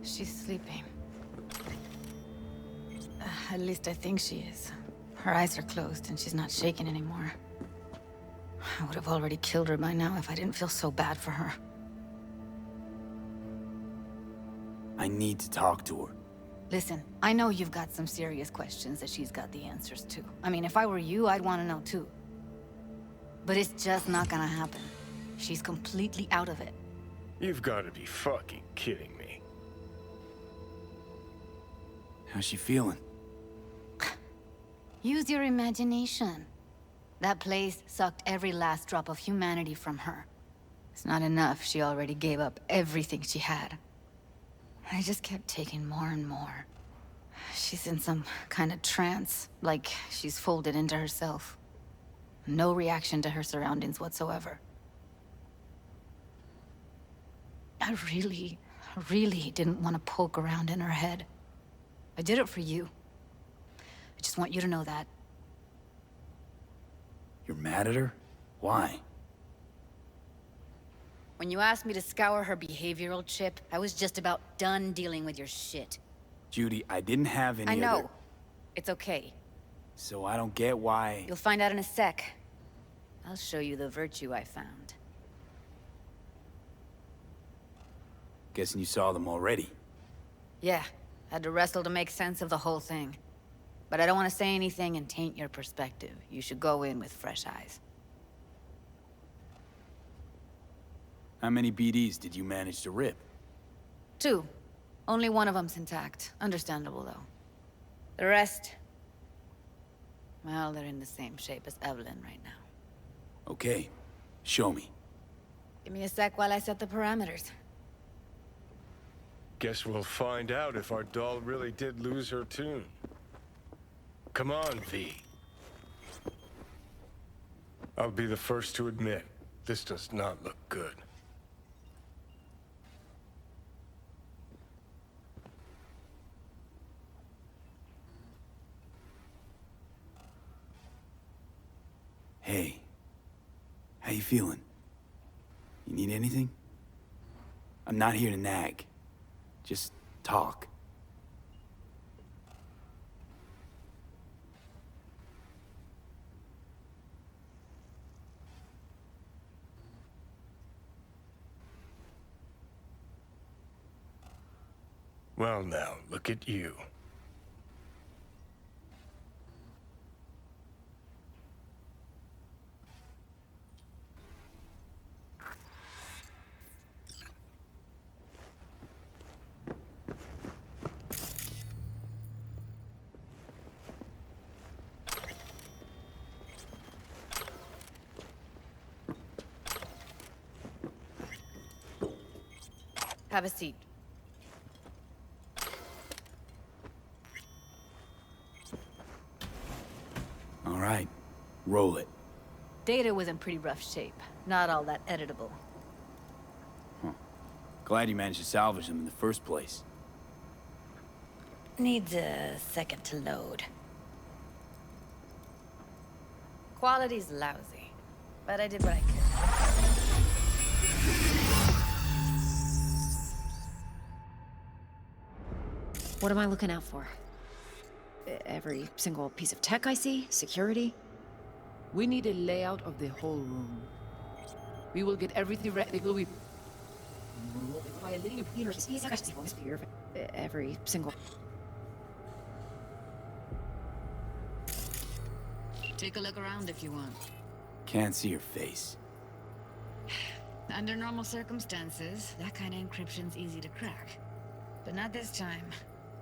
She's sleeping. At least I think she is. Her eyes are closed and she's not shaking anymore. I would have already killed her by now if I didn't feel so bad for her. I need to talk to her. Listen, I know you've got some serious questions that she's got the answers to. I mean, if I were you, I'd want to know too. But it's just not gonna happen. She's completely out of it. You've got to be fucking kidding me. How's she feeling? Use your imagination. That place sucked every last drop of humanity from her. It's not enough, she already gave up everything she had. I just kept taking more and more. She's in some kind of trance, like she's folded into herself. No reaction to her surroundings whatsoever. I really didn't want to poke around in her head. I did it for you. I just want you to know that. You're mad at her? Why? When you asked me to scour her behavioral chip, I was just about done dealing with your shit. Judy, I didn't have any I know. other... It's okay. So I don't get why... You'll find out in a sec. I'll show you the virtue I found. Guessing you saw them already. Yeah, had to wrestle to make sense of the whole thing. But I don't want to say anything and taint your perspective. You should go in with fresh eyes. How many BDs did you manage to rip? 2. Only one of them's intact. Understandable, though. The rest... well, they're in the same shape as Evelyn right now. Okay, show me. Give me a sec while I set the parameters. Guess we'll find out if our doll really did lose her tune. Come on, V. I'll be the first to admit, this does not look good. Hey, how you feeling? You need anything? I'm not here to nag. Just talk. Well now, look at you. Have a seat. All right, roll it. Data was in pretty rough shape. Not all that editable. Huh. Glad you managed to salvage them in the first place. Needs a second to load. Quality's lousy, but I did what I could. What am I looking out for? Every single piece of tech I see? Security? We need a layout of the whole room. We will get everything ready. Every single... Take a look around if you want. Can't see your face. Under normal circumstances, that kind of encryption's easy to crack. But not this time.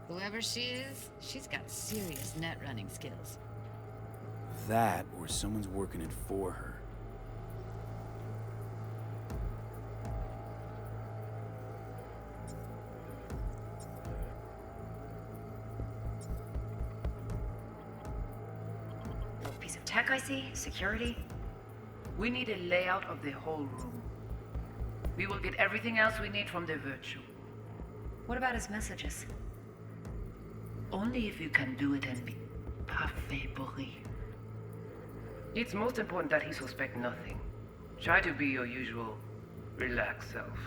Whoever she is, she's got serious net running skills. That, or someone's working it for her. Piece of tech I see? Security? We need a layout of the whole room. We will get everything else we need from the virtue. What about his messages? Only if you can do it and be parfait bourré. It's most important that he suspect nothing. Try to be your usual, relaxed self.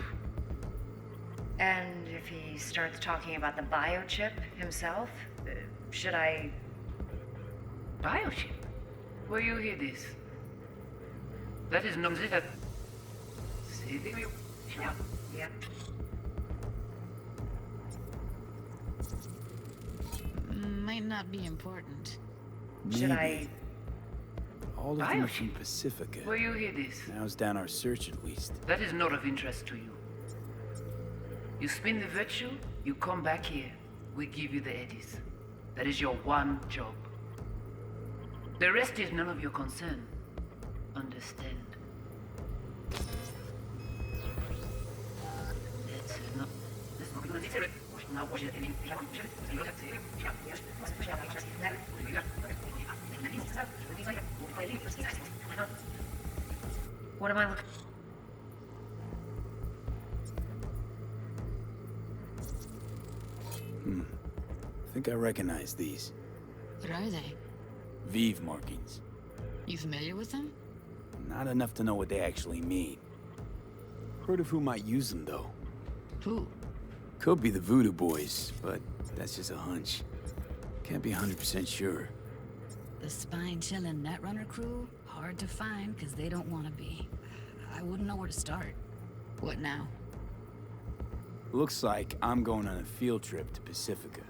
And if he starts talking about the biochip himself, should I... Biochip? Where you hear this? That is not that. Yeah. Might not be important. Should I... All of them Biochip? from Pacifica. Where you hear this? Narrows down our search at least. That is not of interest to you. You spin the virtue, you come back here. We give you the eddies. That is your one job. The rest is none of your concern. Understand? What am I looking... I think I recognize these. What are they? Vive markings. You familiar with them? Not enough to know what they actually mean. Heard of who might use them, though. Who? Could be the Voodoo Boys, but that's just a hunch. Can't be 100% sure. The spine-chilling Netrunner crew? Hard to find, because they don't want to be. I wouldn't know where to start. What now? Looks like I'm going on a field trip to Pacifica.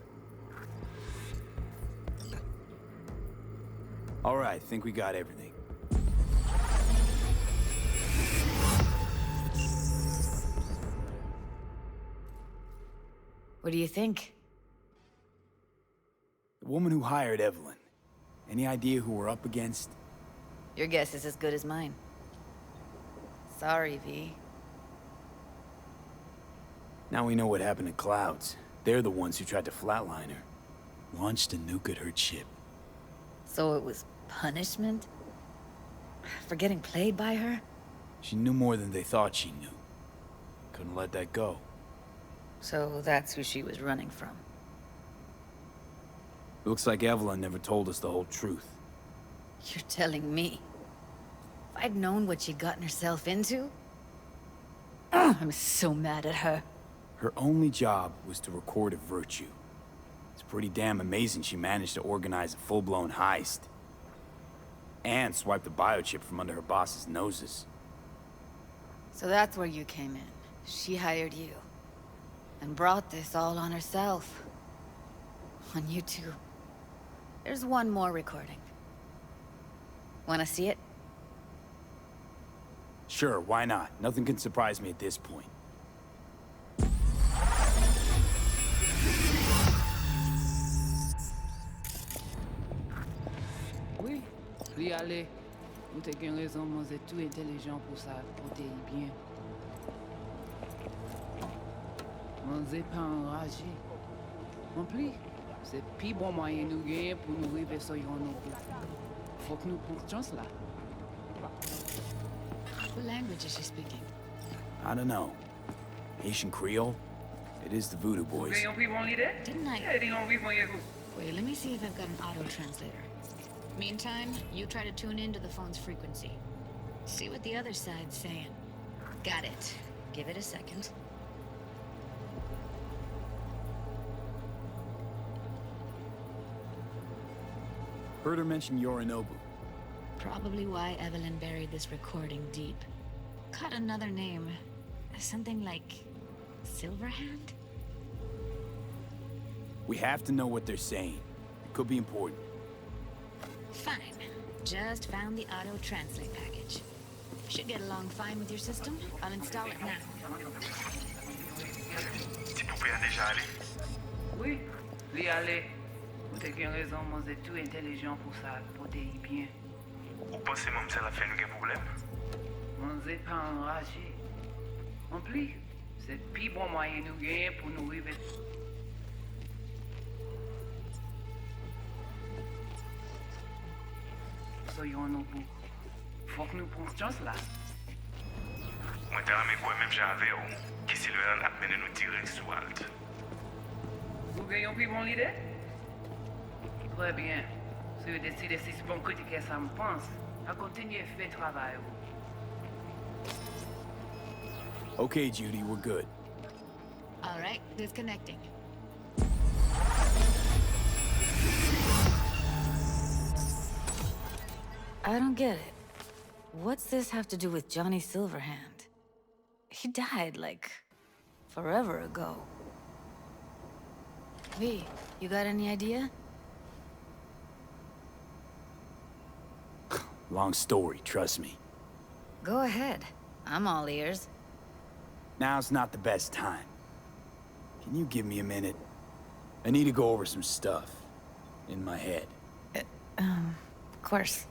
All right, think we got everything. What do you think? The woman who hired Evelyn. Any idea who we're up against? Your guess is as good as mine. Sorry, V. Now we know what happened to Clouds. They're the ones who tried to flatline her. Launched a nuke at her ship. So it was punishment? For getting played by her? She knew more than they thought she knew. Couldn't let that go. So that's who she was running from. Looks like Evelyn never told us the whole truth. You're telling me? If I'd known what she'd gotten herself into? Ugh, I'm so mad at her. Her only job was to record a virtue. It's pretty damn amazing she managed to organize a full-blown heist. And swipe the biochip from under her boss's noses. So that's where you came in. She hired you. And brought this all on herself. On you two. There's one more recording. Wanna see it? Sure, why not? Nothing can surprise me at this point. Oui, li ale. Ou te gen raison, mon zè tout intelligent pour ça, pour te y bien. Mon zè pas enragé. En plus, c'est pi bon moyen nous gagner pour nous arriver sur yon nouveau. Faut que nous prenions chance là. What language is she speaking? I don't know. Haitian Creole? It is the Voodoo Boys. Didn't I? Wait, let me see if I've got an auto-translator. Meantime, you try to tune into the phone's frequency. See what the other side's saying. Got it. Give it a second. Heard her mention Yorinobu. Probably why Evelyn buried this recording deep. Caught another name. Something like... Silverhand? We have to know what they're saying. It could be important. Fine. Just found the auto-translate package. Should get along fine with your system. I'll install it now. Ti poupée a déjà allé. Oui, li ale. Ou te gen raison, mon zè tout intelligent pour ça, pour te y bien. Ou pensez même ça la fait nous gen problème? Mon zè pas enragé. En plus, c'est pi bon moyen nous gagner pour nous arriver. Soyons nos bouts. Faut que nous prenions chance là. Moi te ramé quoi même j'avais ou qui si le a mené nous tirer sous alt. Vous gagnez plus mon idée? Très bien. Si vous décidez si c'est bon critiquer ça me pense, à continuer à faire travail. Okay, Judy, we're good. All right, disconnecting. I don't get it. What's this have to do with Johnny Silverhand? He died, like, forever ago. V, you got any idea? Long story, trust me. Go ahead. I'm all ears. Now's not the best time. Can you give me a minute? I need to go over some stuff. In my head. Of course.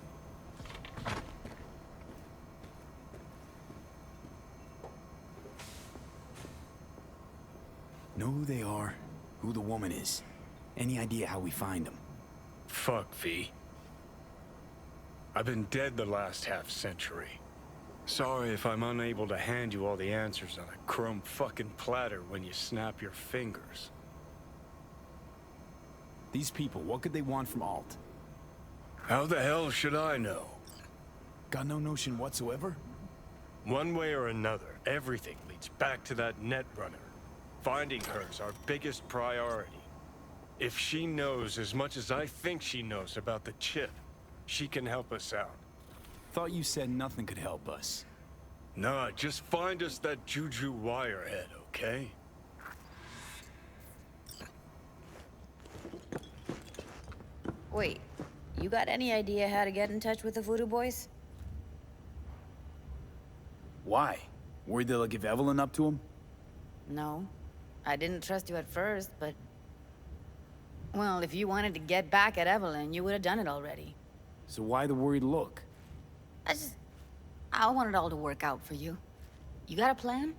Know who they are, who the woman is. Any idea how we find them? Fuck, V. I've been dead the last half-century. Sorry if I'm unable to hand you all the answers on a chrome fucking platter when you snap your fingers. These people, what could they want from Alt? How the hell should I know? Got no notion whatsoever? One way or another, everything leads back to that netrunner. Finding her's our biggest priority. If she knows as much as I think she knows about the chip, she can help us out. Thought you said nothing could help us. Nah, just find us that Juju wirehead, okay? Wait, you got any idea how to get in touch with the Voodoo Boys? Why? Worried they'll give Evelyn up to him? No. I didn't trust you at first, but... Well, if you wanted to get back at Evelyn, you would have done it already. So why the worried look? I want it all to work out for you. You got a plan?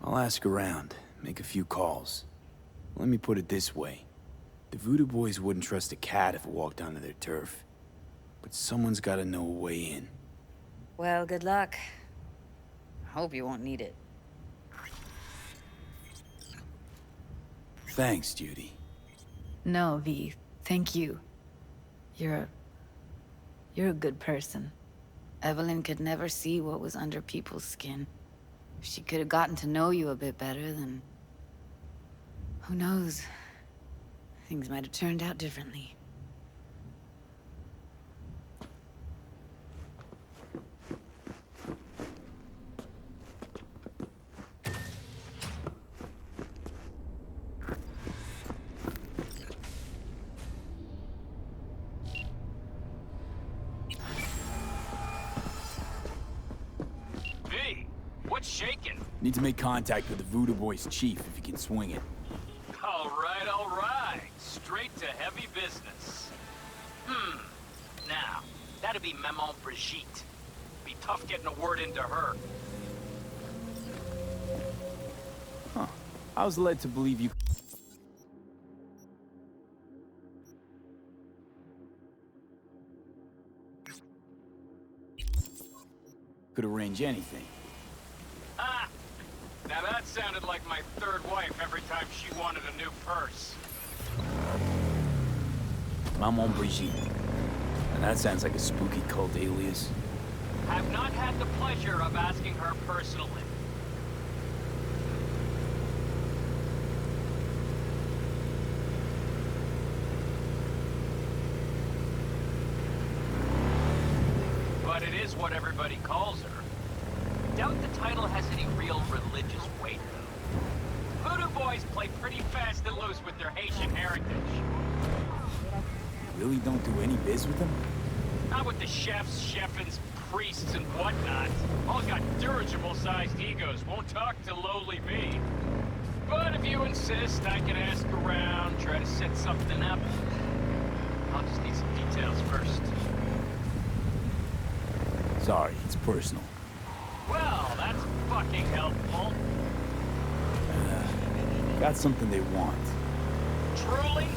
I'll ask around, make a few calls. Let me put it this way. The Voodoo Boys wouldn't trust a cat if it walked onto their turf. But someone's gotta know a way in. Well, good luck. Hope you won't need it. Thanks, Judy. No, V. Thank you. You're a good person. Evelyn could never see what was under people's skin. If she could have gotten to know you a bit better, then... who knows? Things might have turned out differently. What's shaking? Need to make contact with the Voodoo Boys chief if you can swing it. All right. Straight to heavy business. Now, that'd be Maman Brigitte. Be tough getting a word into her. Huh. I was led to believe you... could arrange anything. Now that sounded like my third wife every time she wanted a new purse. Maman Brigitte. And that sounds like a spooky cult alias. Have not had the pleasure of asking her personally. But it is what everybody calls her. Doubt the title has any real religious weight, though. Voodoo Boys play pretty fast and loose with their Haitian heritage. Really don't do any biz with them? Not with the chefs, chefins, priests, and whatnot. All got dirigible-sized egos, won't talk to lowly me. But if you insist, I can ask around, try to set something up. I'll just need some details first. Sorry, it's personal. Well, that's fucking helpful. Got something they want. Truly?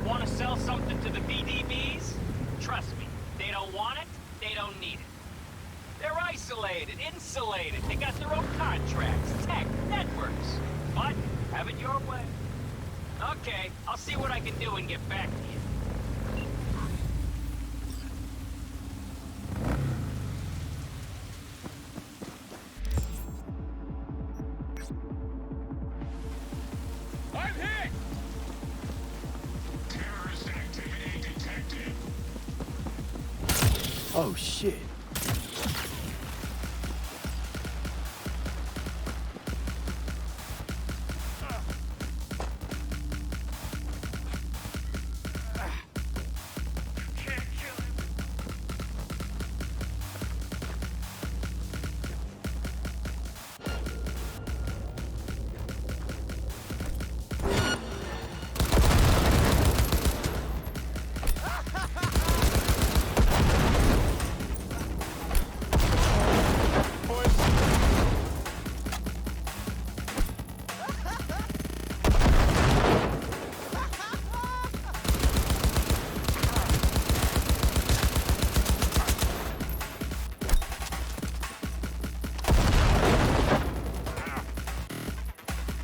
Want to sell something to the VDBs? Trust me, they don't want it, they don't need it. They're isolated, insulated, they got their own contracts, tech, networks. But, have it your way. Okay, I'll see what I can do and get back to you. hit! Terrorist activity detected. Oh, shit. Can't kill him.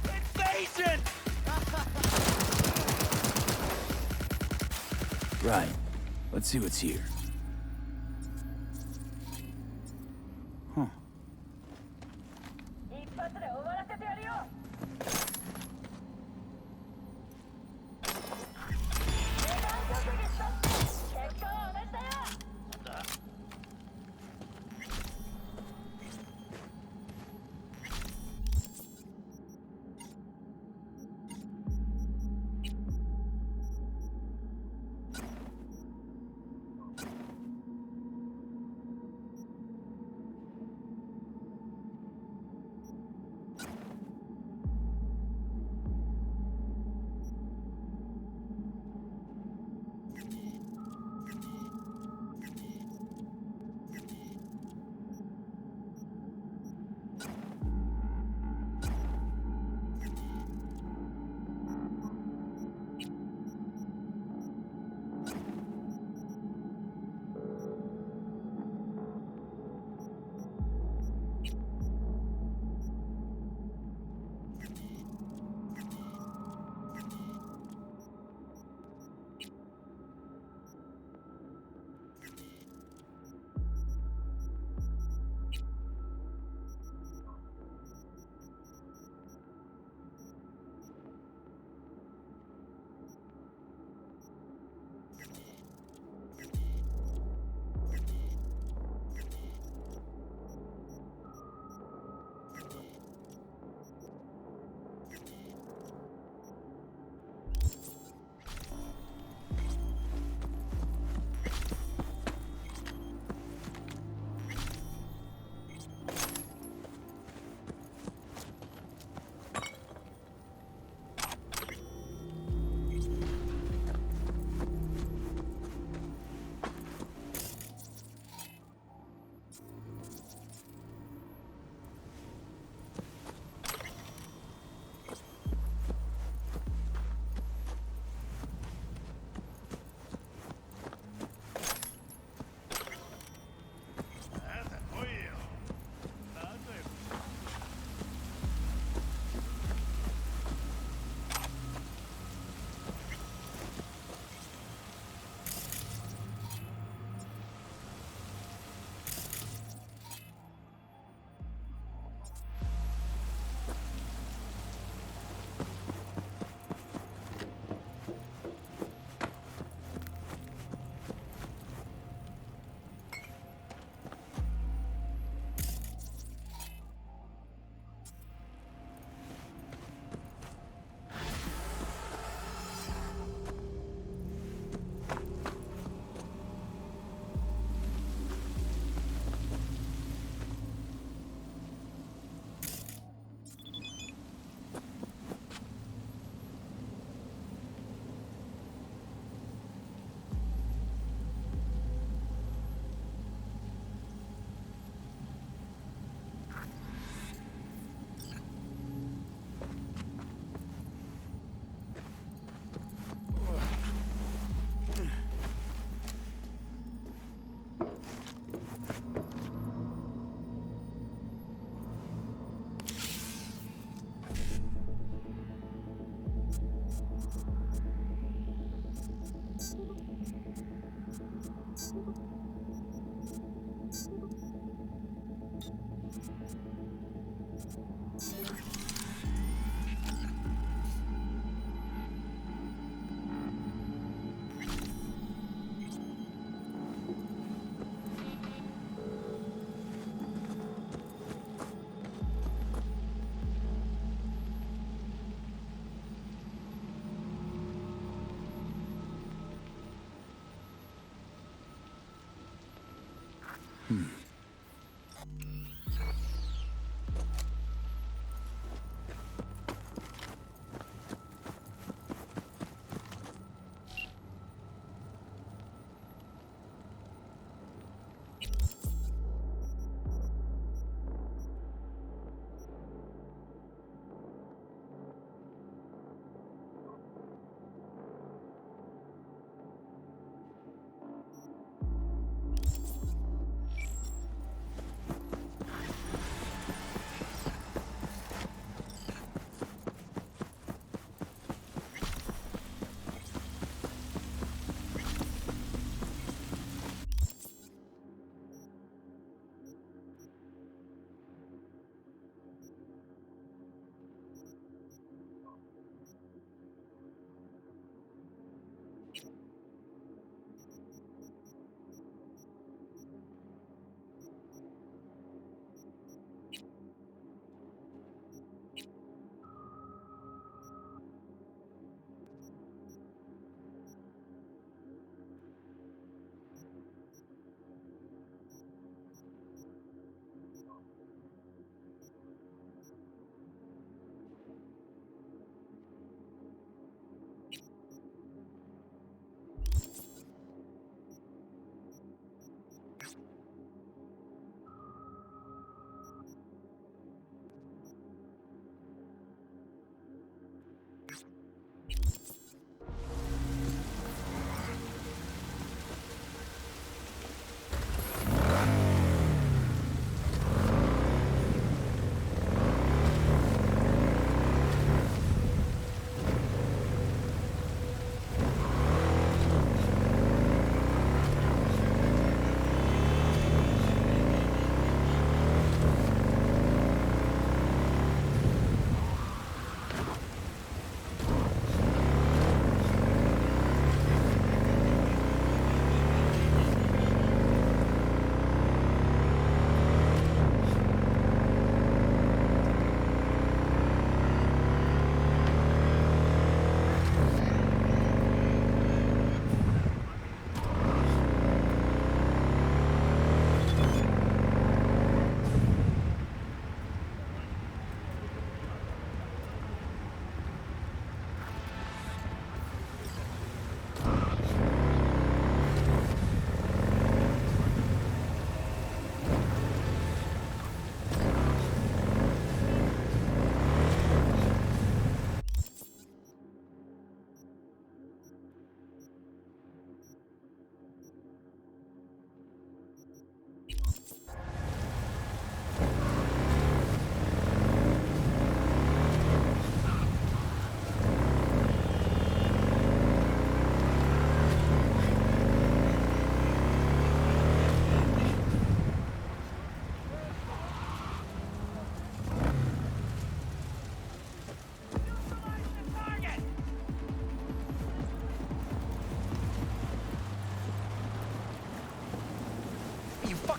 Invasion! Right. Let's see what's here. Huh.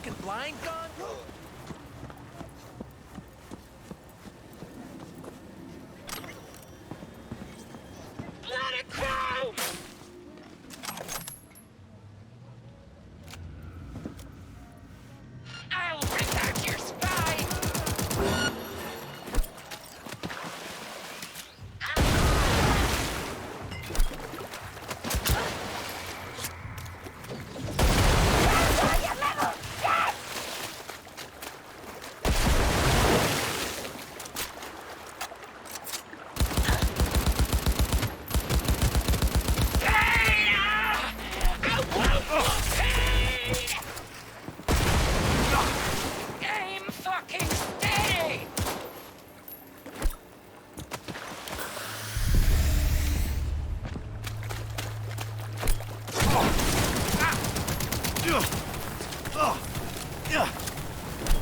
fucking blind gone? Let it go! I'll bring out your spine!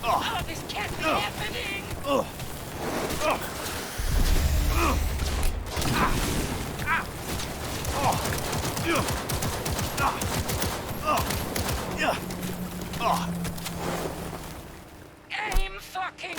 Oh, this can't be happening! Aim fucking...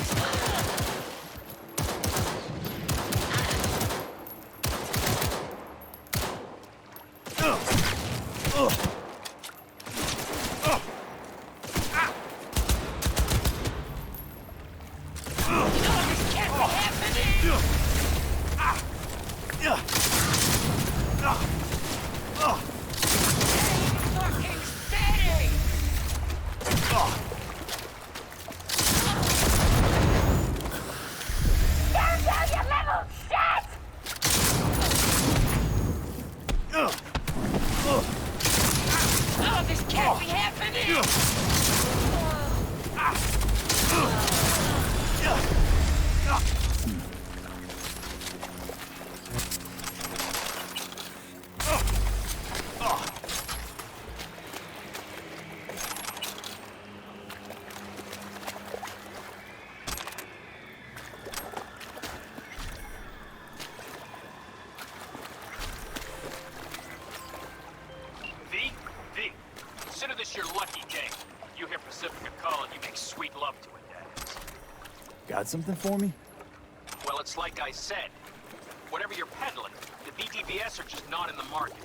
Consider this your lucky day. You hear Pacifica call and you make sweet love to it, that is. Got something for me? Well, it's like I said. Whatever you're peddling, the BTBS are just not in the market.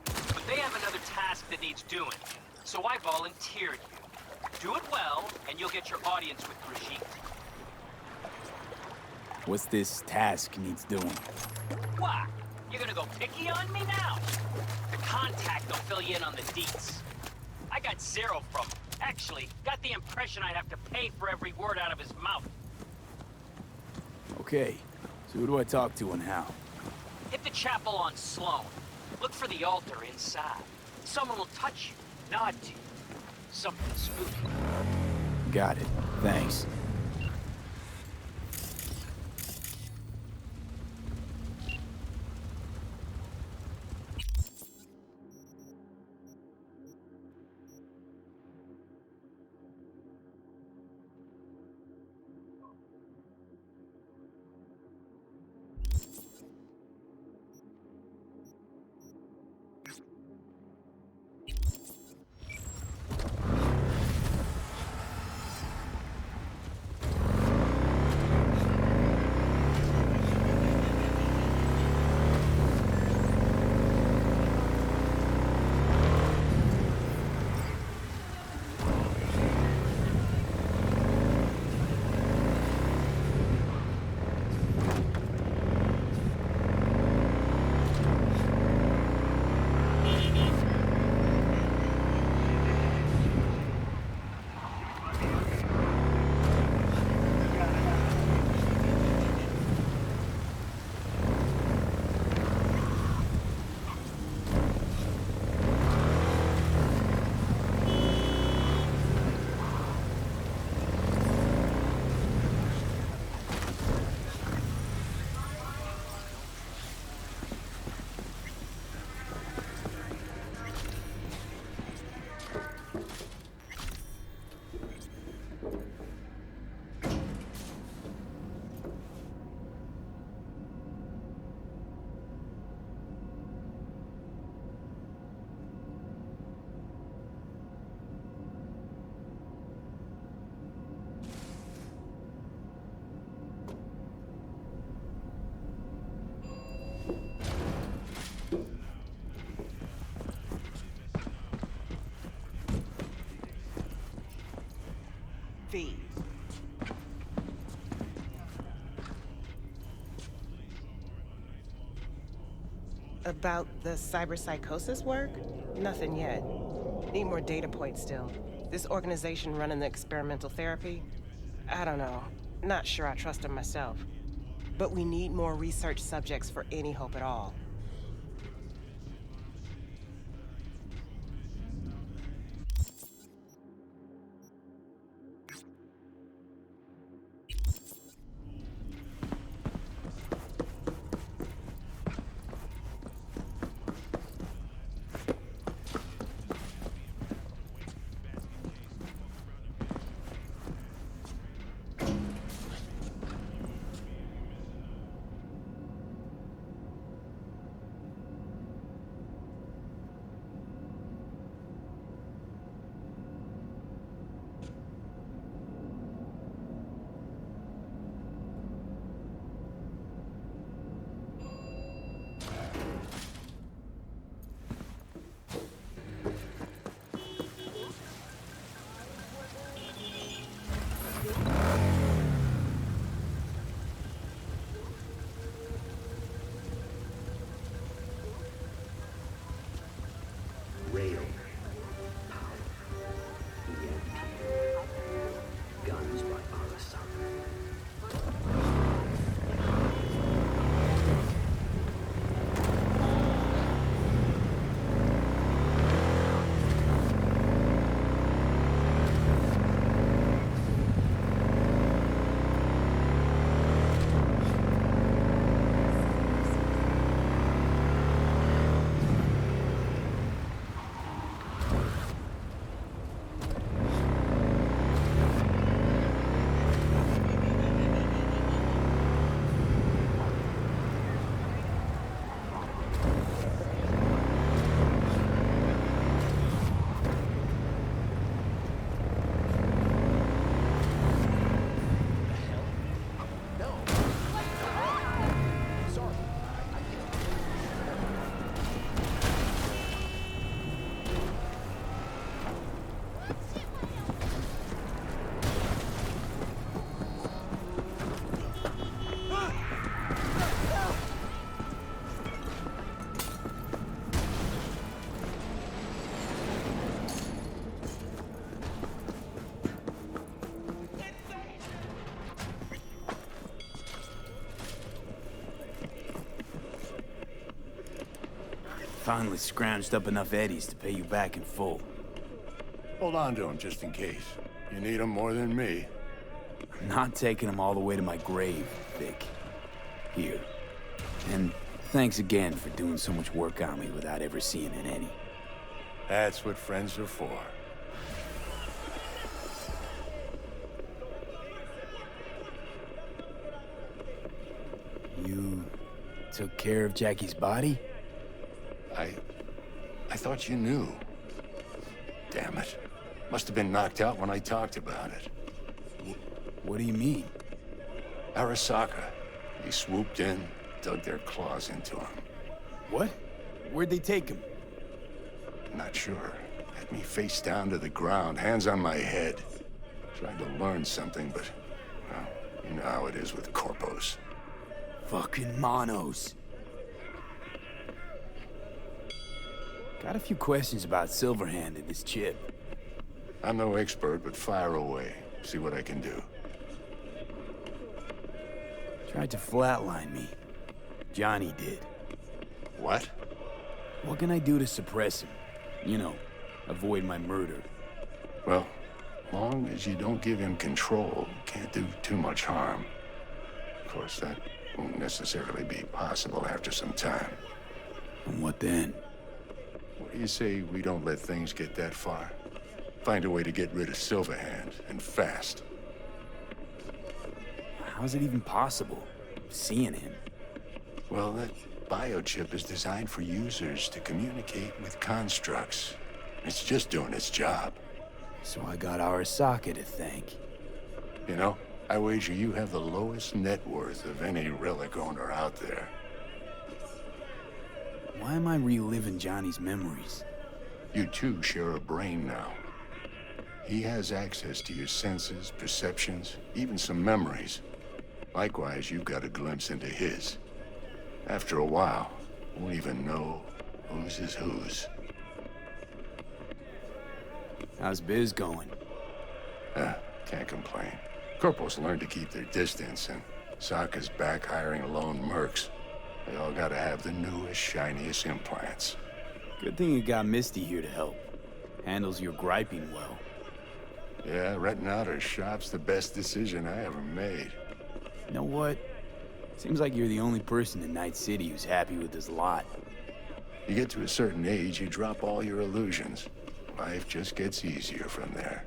But they have another task that needs doing, so I volunteered you. Do it well, and you'll get your audience with Brigitte. What's this task needs doing? What? You're gonna go picky on me now? The contact will fill you in on the deets. I got zero from him. Actually, got the impression I'd have to pay for every word out of his mouth. Okay, so who do I talk to and how? Hit the chapel on Sloan. Look for the altar inside. Someone will touch you, nod to you. Something spooky. Got it. Thanks. About the cyberpsychosis work? Nothing yet. Need more data points still. This organization running the experimental therapy? I don't know. Not sure I trust them myself. But we need more research subjects for any hope at all. Rail. Power. EMP. Guns by Arasaka. Finally scrounged up enough eddies to pay you back in full. Hold on to them just in case. You need them more than me. I'm not taking them all the way to my grave, Vic. Here. And thanks again for doing so much work on me without ever seeing an eddy. That's what friends are for. You took care of Jackie's body? I thought you knew. Damn it. Must have been knocked out when I talked about it. What do you mean? Arasaka. They swooped in, dug their claws into him. What? Where'd they take him? Not sure. Had me face down to the ground, hands on my head. Tried to learn something, but, well, you know how it is with corpos. Fucking monos. Got a few questions about Silverhand and his chip. I'm no expert, but fire away. See what I can do. Tried to flatline me. Johnny did. What? What can I do to suppress him? You know, avoid my murder. Well, long as you don't give him control, can't do too much harm. Of course, that won't necessarily be possible after some time. And what then? What do you say we don't let things get that far? Find a way to get rid of Silverhand, and fast. How's it even possible? Seeing him? Well, that biochip is designed for users to communicate with constructs. It's just doing its job. So I got Arasaka to thank. You know, I wager you have the lowest net worth of any relic owner out there. Why am I reliving Johnny's memories? You two share a brain now. He has access to your senses, perceptions, even some memories. Likewise, you've got a glimpse into his. After a while, Won't even know whose is whose. How's biz going? Can't complain. Corporals learn to keep their distance, and Sokka's back hiring lone mercs. They all gotta have the newest, shiniest implants. Good thing you got Misty here to help. Handles your griping well. Yeah, renting out her shop's the best decision I ever made. You know what? Seems like you're the only person in Night City who's happy with this lot. You get to a certain age, you drop all your illusions. Life just gets easier from there.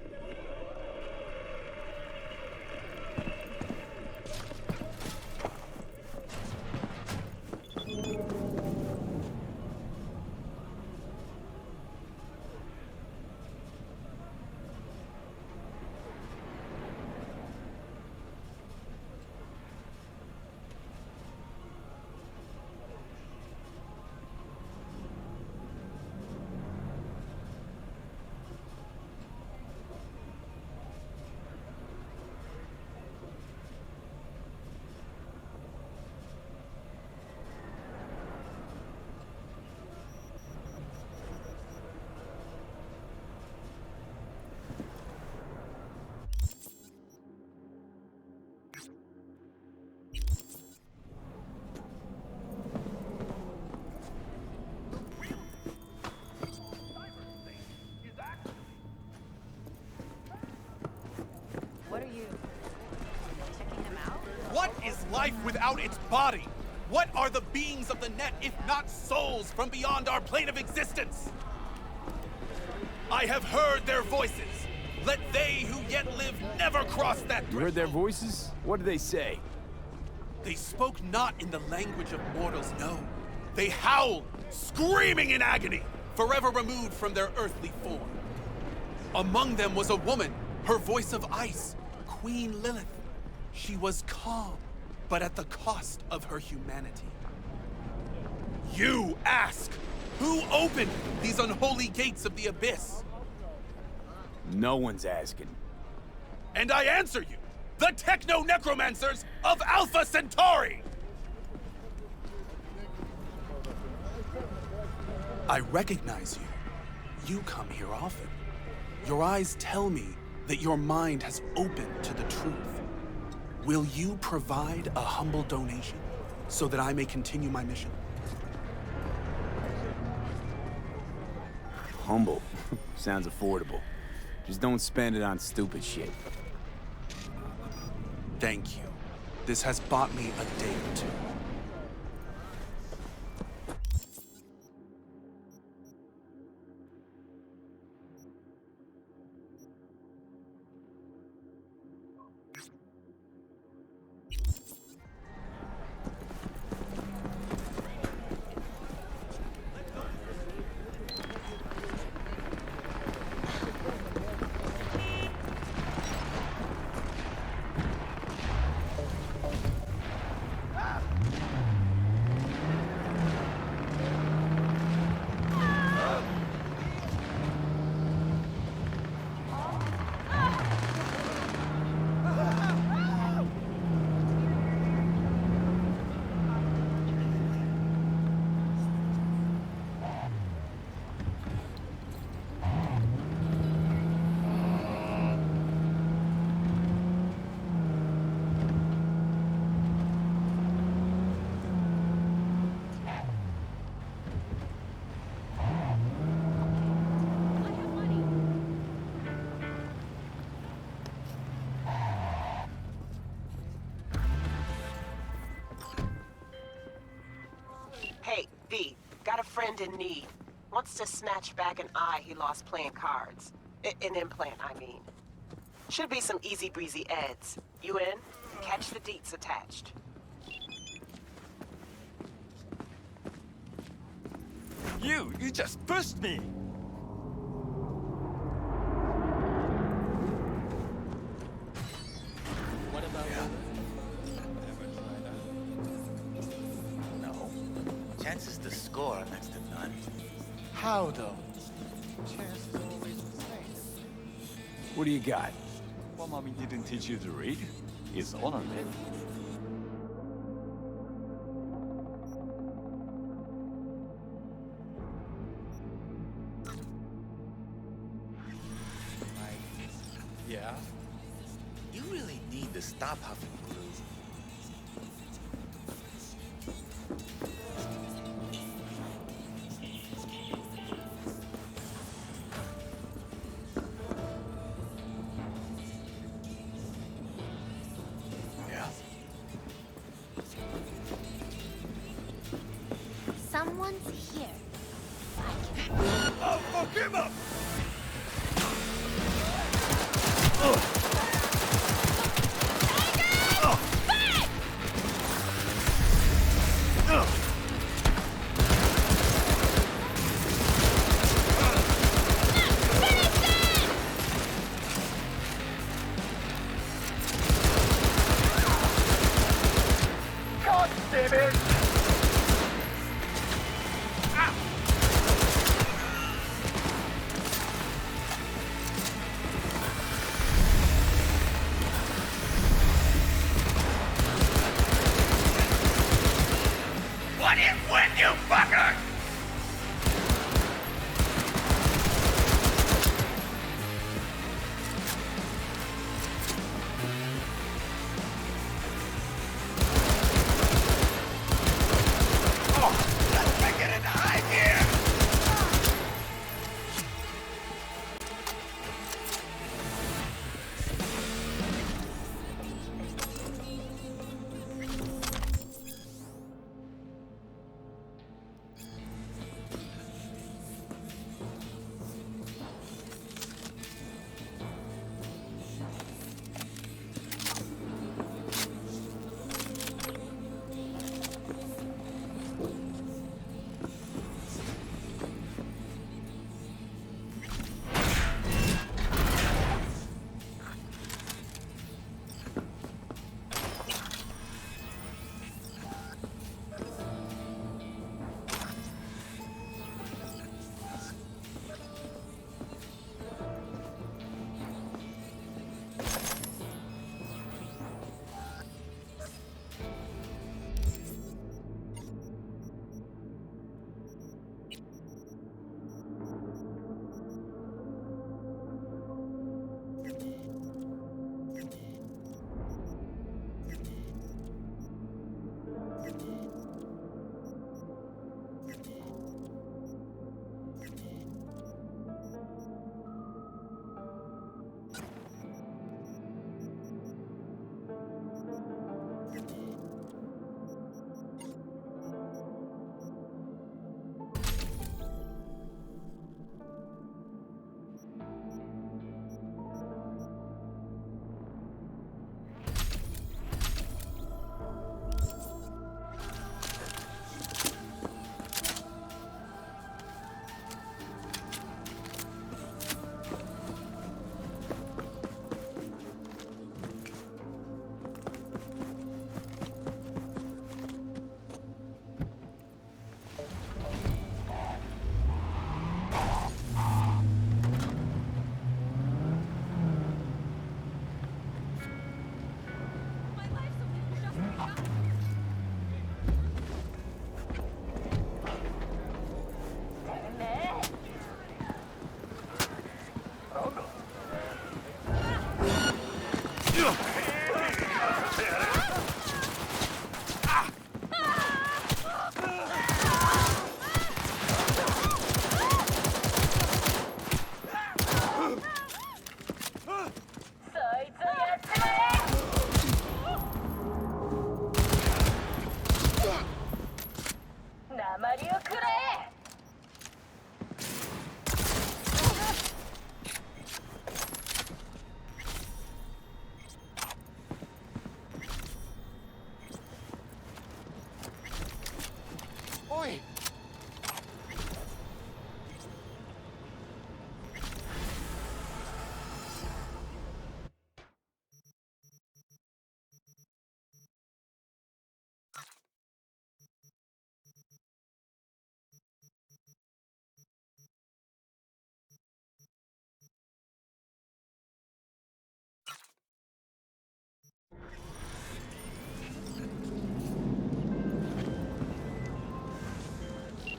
What is life without its body? What are the beings of the net if not souls from beyond our plane of existence? I have heard their voices. Let they who yet live never cross that threshold. You heard their voices? What did they say? They spoke not in the language of mortals, no. They howled, screaming in agony, forever removed from their earthly form. Among them was a woman, her voice of ice, Queen Lilith. She was calm, but at the cost of her humanity. You ask, who opened these unholy gates of the abyss? No one's asking. And I answer you, the techno-necromancers of Alpha Centauri! I recognize you. You come here often. Your eyes tell me that your mind has opened to the truth. Will you provide a humble donation so that I may continue my mission? Humble. Sounds affordable. Just don't spend it on stupid shit. Thank you. This has bought me a day or two. Hey, V, got a friend in need. Wants to snatch back an eye he lost playing cards. An implant, I mean. Should be some easy breezy eds. You in? Catch the deets attached. You just pushed me! What about No. Chances to score are next to none. how though? What do you got? Well, Mommy didn't teach you to read. It's ornament. to stop huffing glue. Yeah. Someone's here. Oh, fuck him up! God damn it! What is with you fuckers? Oh, let's make it in high gear!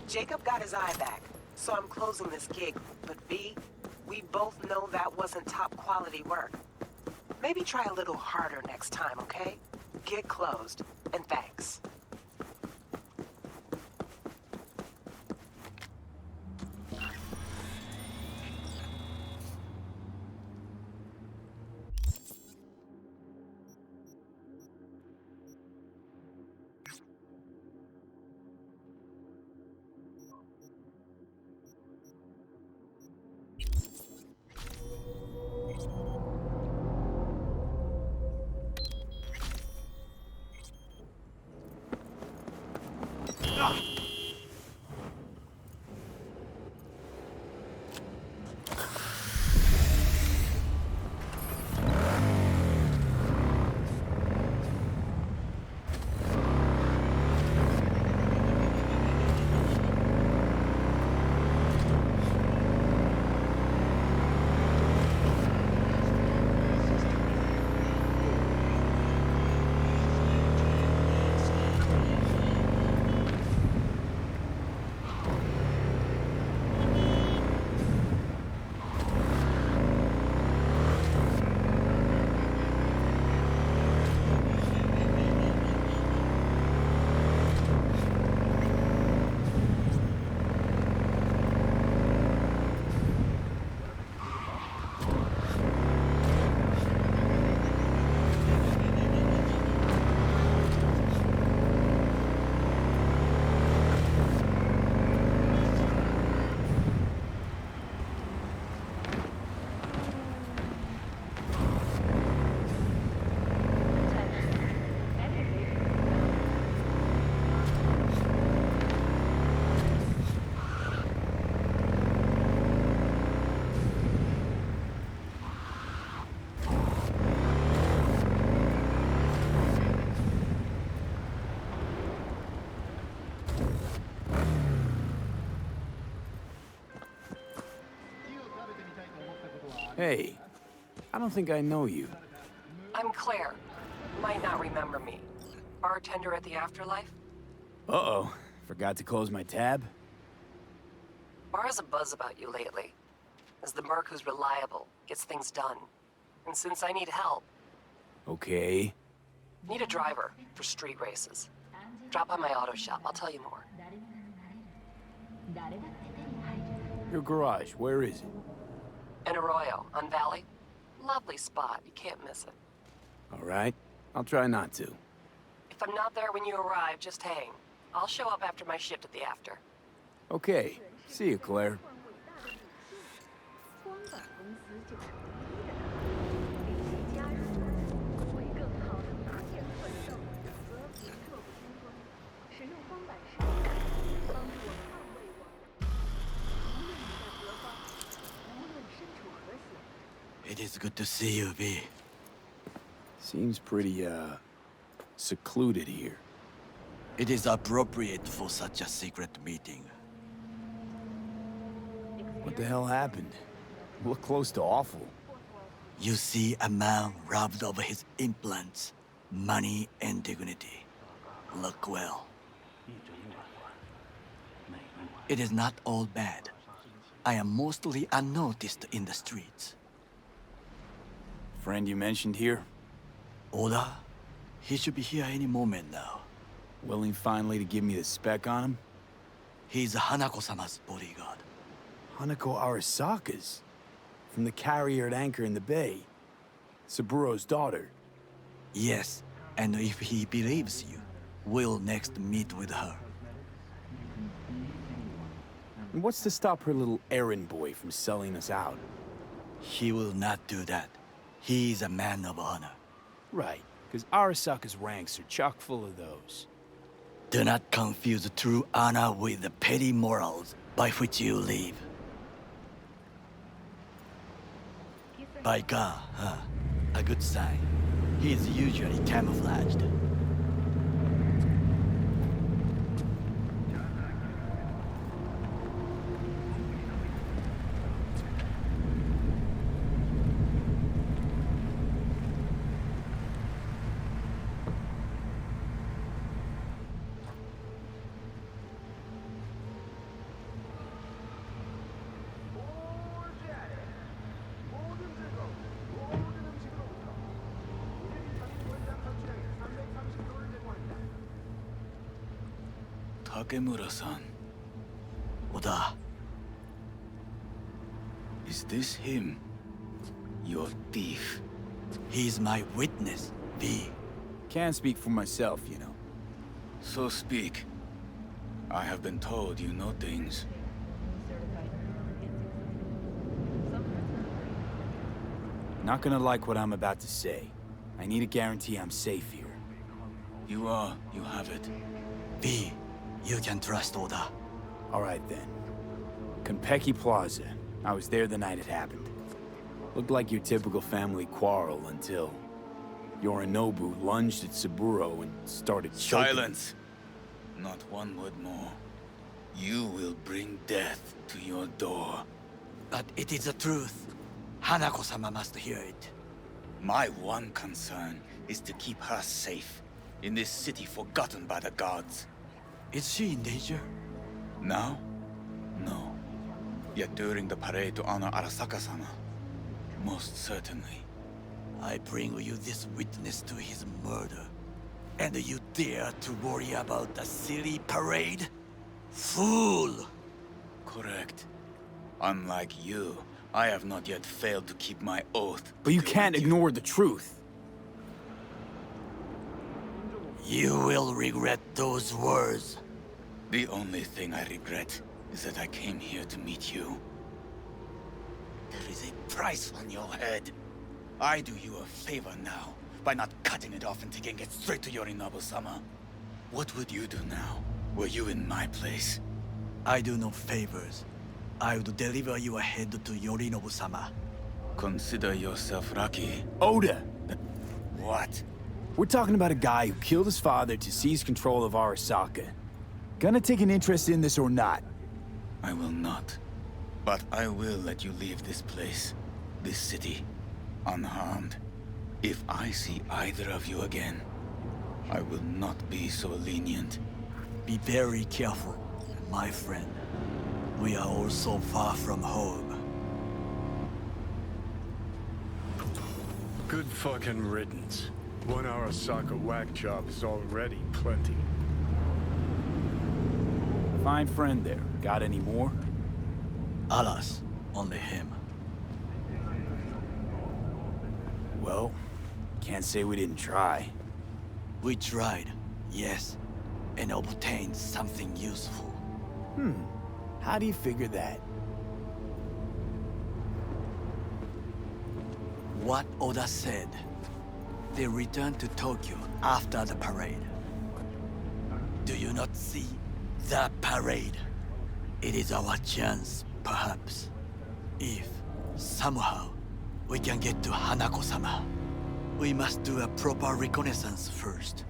Jacob got his eye back, so I'm closing this gig. But B, we both know that wasn't top quality work. Maybe try a little harder next time, okay? Get closed, and thanks. Hey, I don't think I know you. I'm Claire. Might not remember me. Bartender at the Afterlife? Uh-oh. Forgot to close my tab? Bar has a buzz about you lately. As the merc who's reliable, gets things done. And since I need help... Okay. Need a driver for street races. Drop by my auto shop, I'll tell you more. Your garage, where is it? In Arroyo, on Valley. Lovely spot, you can't miss it. All right. I'll try not to. If I'm not there when you arrive, just hang. I'll show up after my shift at the after. Okay. See you, Claire. It is good to see you, V. Seems pretty, secluded here. It is appropriate for such a secret meeting. What the hell happened? Look close to awful. You see a man robbed of his implants, money and dignity. Look well. It is not all bad. I am mostly unnoticed in the streets. Friend you mentioned here? Oda? He should be here any moment now. Willing finally to give me the spec on him? He's Hanako-sama's bodyguard. Hanako Arasaka's? From the carrier at anchor in the bay. Saburo's daughter. Yes, and if he believes you, we'll next meet with her. And what's to stop her little errand boy from selling us out? He will not do that. He is a man of honor. Right, because Arasaka's ranks are chock full of those. Do not confuse true honor with the petty morals by which you live. By God, huh? A good sign. He is usually camouflaged. Takemura-san. Oda. Is this him? Your thief? He's my witness, V. Can't speak for myself, you know. So speak. I have been told you know things. Not gonna like what I'm about to say. I need a guarantee I'm safe here. You have it. V, you can trust Oda. All right then. Konpeki Plaza. I was there the night it happened. Looked like your typical family quarrel until Yorinobu lunged at Saburo and started choking. Silence! Not one word more. You will bring death to your door. But it is the truth. Hanako-sama must hear it. My one concern is to keep her safe in this city forgotten by the gods. Is she in danger? Now? No. Yet during the parade to honor Arasaka-sama, most certainly. I bring you this witness to his murder. And you dare to worry about the silly parade? Fool! Correct. Unlike you, I have not yet failed to keep my oath. But you can't ignore the truth. You will regret those words. The only thing I regret is that I came here to meet you. There is a price on your head. I do you a favor now, by not cutting it off and taking it straight to Yorinobu-sama. What would you do now, were you in my place? I do no favors. I would deliver your head to Yorinobu-sama. Consider yourself lucky. Oda! What? We're talking about a guy who killed his father to seize control of Arasaka. Gonna take an interest in this or not? I will not. But I will let you leave this place, this city, unharmed. If I see either of you again, I will not be so lenient. Be very careful, my friend. We are all so far from home. Good fucking riddance. One Arasaka whack job is already plenty. Fine friend there. Got any more? Alas, only him. Well, can't say we didn't try. We tried, yes, and obtained something useful. How do you figure that? What Oda said. They returned to Tokyo after the parade. Do you not see the parade? It is our chance, perhaps. If, somehow, we can get to Hanako-sama. We must do a proper reconnaissance first.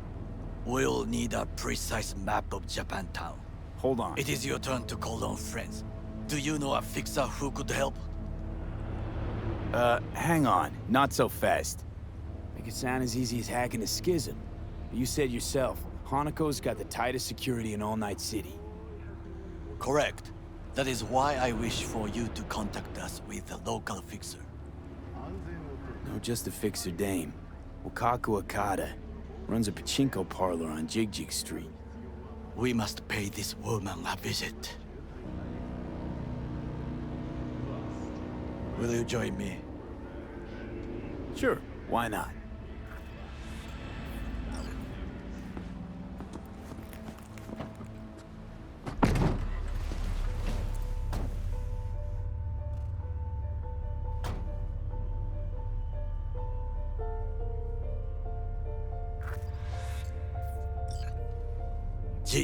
We'll need a precise map of Japantown. Hold on. It is your turn to call on friends. Do you know a fixer who could help? Hang on. Not so fast. Make it sound as easy as hacking a schism. You said yourself, Hanako's got the tightest security in All Night City. Correct. That is why I wish for you to contact us with a local fixer. No, just a fixer dame. Wakaku Akata. Runs a pachinko parlor on Jig Street. We must pay this woman a visit. Will you join me? Sure, why not?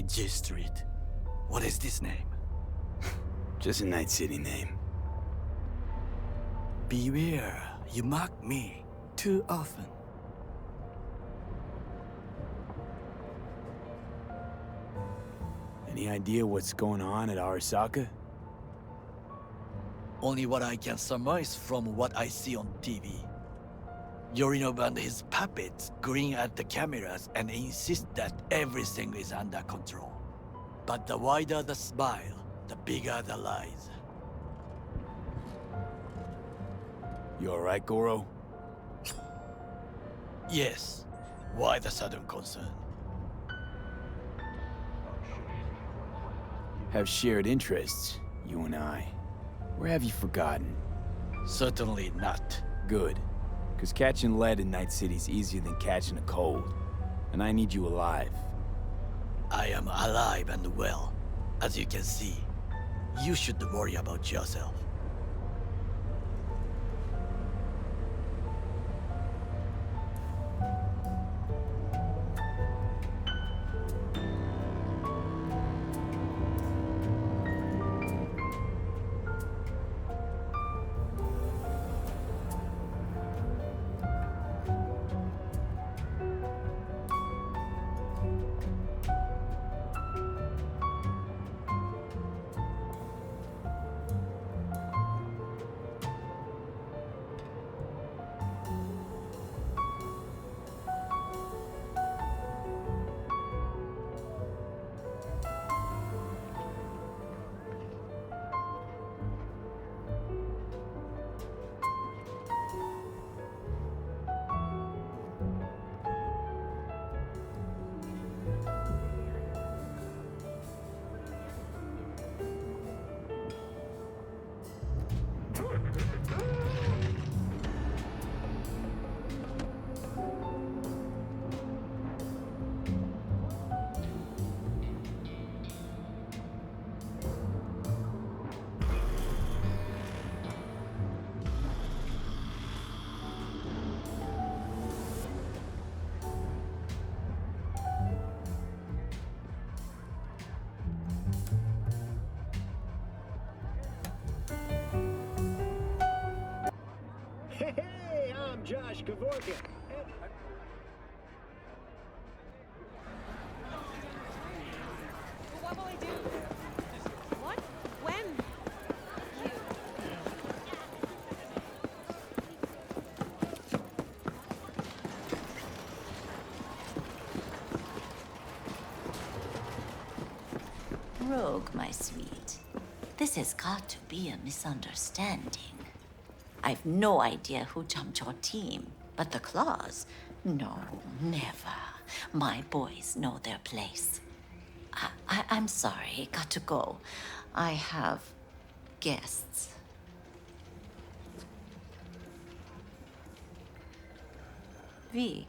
Jig Street. What is this name? Just a Night City name. Beware, you mock me too often. Any idea what's going on at Arasaka? Only what I can surmise from what I see on TV. Yorinobu and his puppets grin at the cameras and insist that everything is under control. But the wider the smile, the bigger the lies. You alright, Goro? Yes. Why the sudden concern? have shared interests, you and I. Or have you forgotten? Certainly not. Good. Because catching lead in Night City's easier than catching a cold. And I need you alive. I am alive and well, as you can see. You should worry about yourself. Hey, I'm Josh Kevorkian. What will I do? What? When? Rogue, my sweet. This has got to be a misunderstanding. I've no idea who jumped your team, but the claws? No, never. My boys know their place. I'm sorry, got to go. I have guests. V,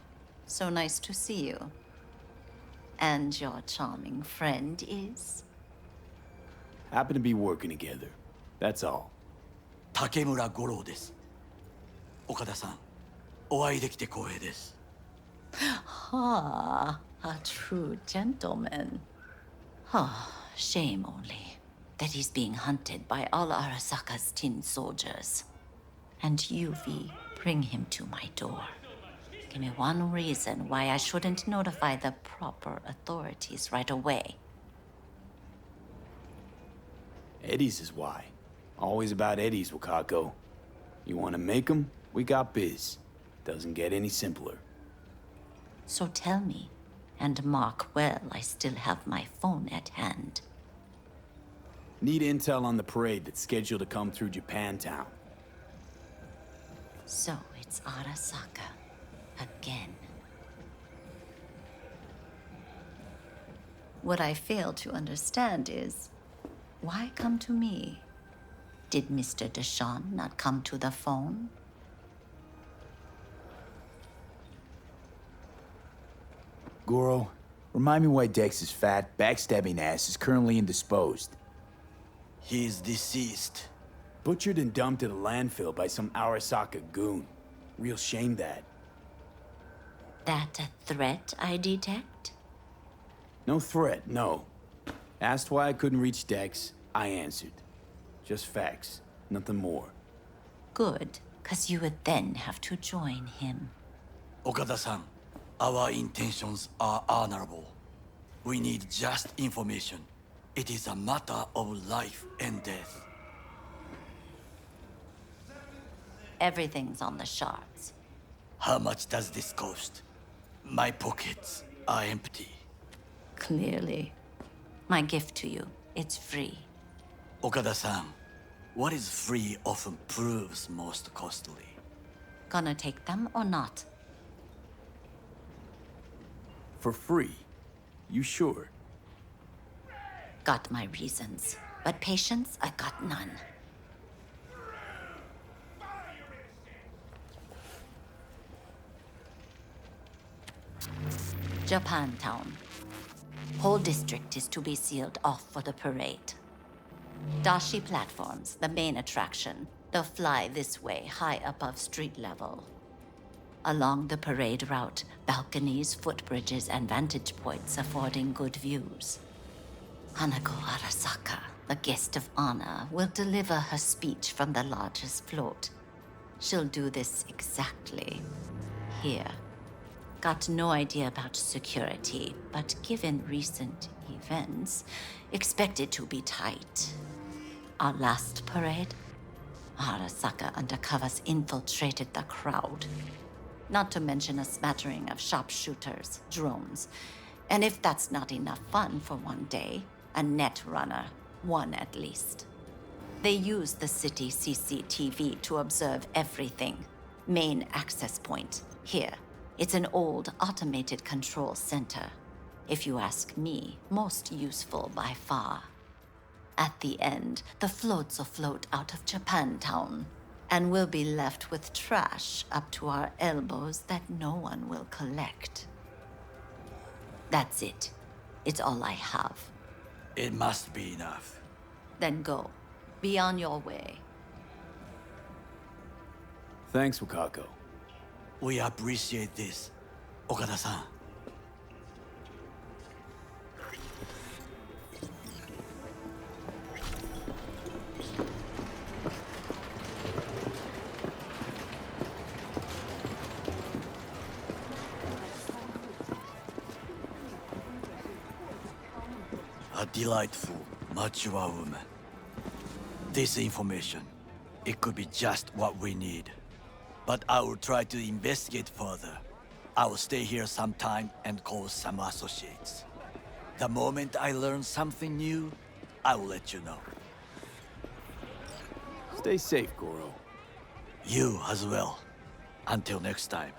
so nice to see you. And your charming friend is? Happen to be working together. That's all. 竹村五郎です。岡田さん、お会いできて光栄です。Ah, a true gentleman. Ah, shame only that he's being hunted by all Arasaka's tin soldiers. And you, V, bring him to my door. Give me one reason why I shouldn't notify the proper authorities right away. Eddie's is why. Always about Eddie's, Wakako. You want to make them? We got biz. Doesn't get any simpler. So tell me, and mark well I still have my phone at hand. Need intel on the parade that's scheduled to come through Japantown. So it's Arasaka. Again. What I fail to understand is, why come to me? Did Mr. Deshawn not come to the phone? Goro, remind me why Dex's fat, backstabbing ass is currently indisposed. He is deceased. Butchered and dumped at a landfill by some Arasaka goon. Real shame that. That a threat I detect? No threat, no. Asked why I couldn't reach Dex, I answered. Just facts, nothing more. Good, 'cause you would then have to join him. Okada-san, our intentions are honorable. We need just information. It is a matter of life and death. Everything's on the shards. How much does this cost? My pockets are empty. Clearly. My gift to you, it's free. Okada-san, what is free often proves most costly. Gonna take them or not? For free? You sure? Got my reasons, but patience, I got none. Japantown. Whole district is to be sealed off for the parade. Dashi platforms, the main attraction. They'll fly this way, high above street level. Along the parade route, balconies, footbridges, and vantage points affording good views. Hanako Arasaka, the guest of honor, will deliver her speech from the largest float. She'll do this exactly here. Got no idea about security, but given recent events, expect it to be tight. Our last parade, Arasaka undercovers infiltrated the crowd. Not to mention a smattering of sharpshooters, drones. And if that's not enough fun for one day, a net runner, one at least. They use the city CCTV to observe everything. Main access point, here. It's an old automated control center. If you ask me, most useful by far. At the end, the floats will float out of Japantown, and we'll be left with trash up to our elbows that no one will collect. That's it. It's all I have. It must be enough. Then go. Be on your way. Thanks, Wakako. We appreciate this, Okada-san. A delightful, mature woman. This information, it could be just what we need. But I will try to investigate further. I will stay here some time and call some associates. The moment I learn something new, I will let you know. Stay safe, Goro. You as well. Until next time.